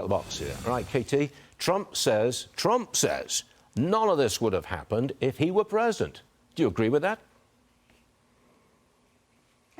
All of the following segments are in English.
The box here. Right, KT, Trump says none of this would have happened if he were president. Do you agree with that?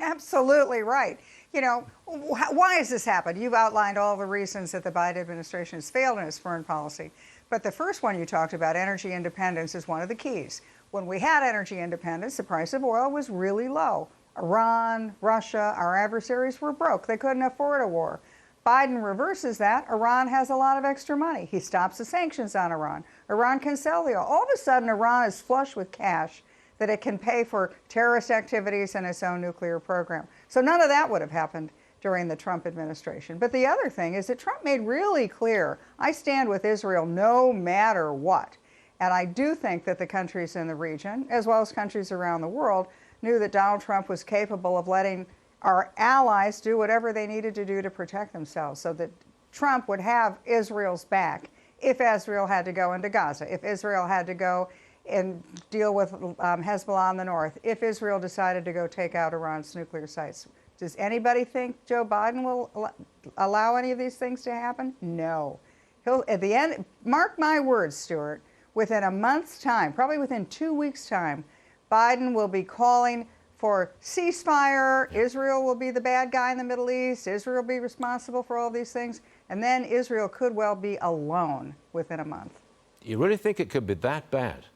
Absolutely right. You know, why has this happened? You've outlined all the reasons that the Biden administration has failed in its foreign policy. But the first one you talked about, energy independence, is one of the keys. When we had energy independence, the price of oil was really low. Iran, Russia, our adversaries were broke. They couldn't afford a war. Biden reverses that. Iran has a lot of extra money. He stops the sanctions on Iran. Iran can sell the oil. All of a sudden, Iran is flush with cash that it can pay for terrorist activities and its own nuclear program. So none of that would have happened during the Trump administration. But the other thing is that Trump made really clear, I stand with Israel no matter what. And I do think that the countries in the region, as well as countries around the world, knew that Donald Trump was capable of letting our allies do whatever they needed to do to protect themselves, so that Trump would have Israel's back if Israel had to go into Gaza, if Israel had to go and deal with Hezbollah in the north, if Israel decided to go take out Iran's nuclear sites. Does anybody think Joe Biden will allow any of these things to happen? No. He'll, at the end, mark my words, Stuart, within a month's time, probably within 2 weeks' time, Biden will be calling for ceasefire. Israel will be the bad guy in the Middle East. Israel will be responsible for all these things. And then Israel could well be alone within a month. You really think it could be that bad?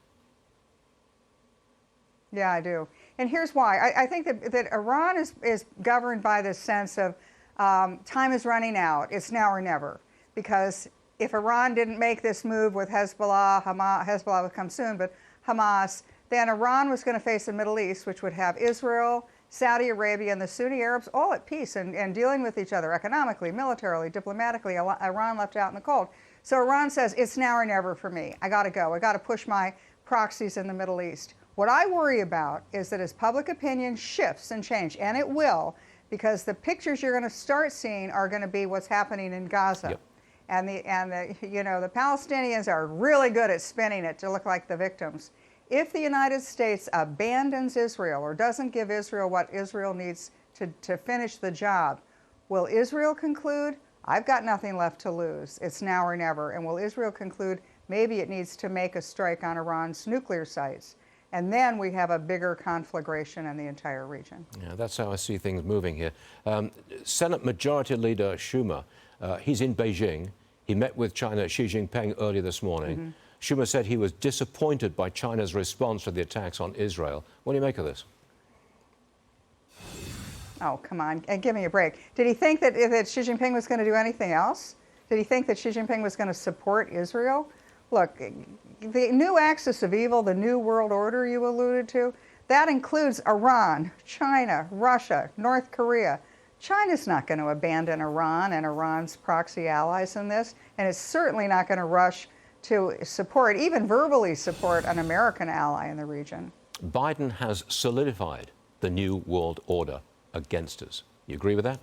Yeah, I do. And here's why. I think that Iran is governed by this sense of time is running out. It's now or never. Because if Iran didn't make this move with Hezbollah, Hezbollah would come soon, but Hamas, then Iran was going to face the Middle East, which would have Israel, Saudi Arabia, and the Sunni Arabs all at peace and dealing with each other economically, militarily, diplomatically. Iran left out in the cold. So Iran says, it's now or never for me. I got to go. I got to push my proxies in the Middle East. What I worry about is that as public opinion shifts and changes, and it will, because the pictures you're going to start seeing are going to be what's happening in Gaza. Yep. And the Palestinians are really good at spinning it to look like the victims. If the United States abandons Israel or doesn't give Israel what Israel needs to finish the job, will Israel conclude, I've got nothing left to lose, it's now or never? And will Israel conclude, maybe it needs to make a strike on Iran's nuclear sites? And then we have a bigger conflagration in the entire region. Yeah, that's how I see things moving here. Senate Majority Leader Schumer, he's in Beijing. He met with China Xi Jinping earlier this morning. Mm-hmm. Schumer said he was disappointed by China's response to the attacks on Israel. What do you make of this? Oh, come on, give me a break. Did he think that Xi Jinping was going to do anything else? Did he think that Xi Jinping was going to support Israel? Look, the new axis of evil, the new world order you alluded to, that includes Iran, China, Russia, North Korea. China's not going to abandon Iran and Iran's proxy allies in this, and it's certainly not going to rush to support, even verbally support, an American ally in the region. Biden has solidified the new world order against us. You agree with that?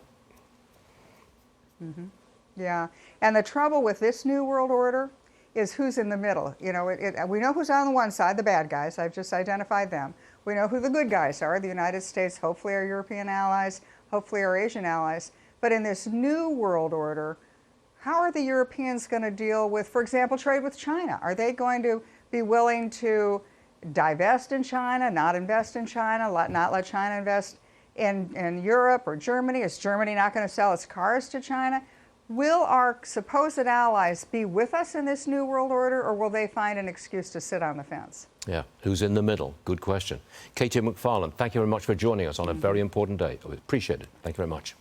Mm-hmm. Yeah, and the trouble with this new world order is who's in the middle. You know, we know who's on the one side, the bad guys. I've just identified them. We know who the good guys are, the United States, hopefully our European allies, hopefully our Asian allies. But in this new world order, how are the Europeans going to deal with, for example, trade with China? Are they going to be willing to divest in China, not invest in China, not let China invest in Europe or Germany? Is Germany not going to sell its cars to China? Will our supposed allies be with us in this new world order, or will they find an excuse to sit on the fence? Yeah, who's in the middle? Good question. KT McFarland, thank you very much for joining us on a very important day. We appreciate it. Thank you very much.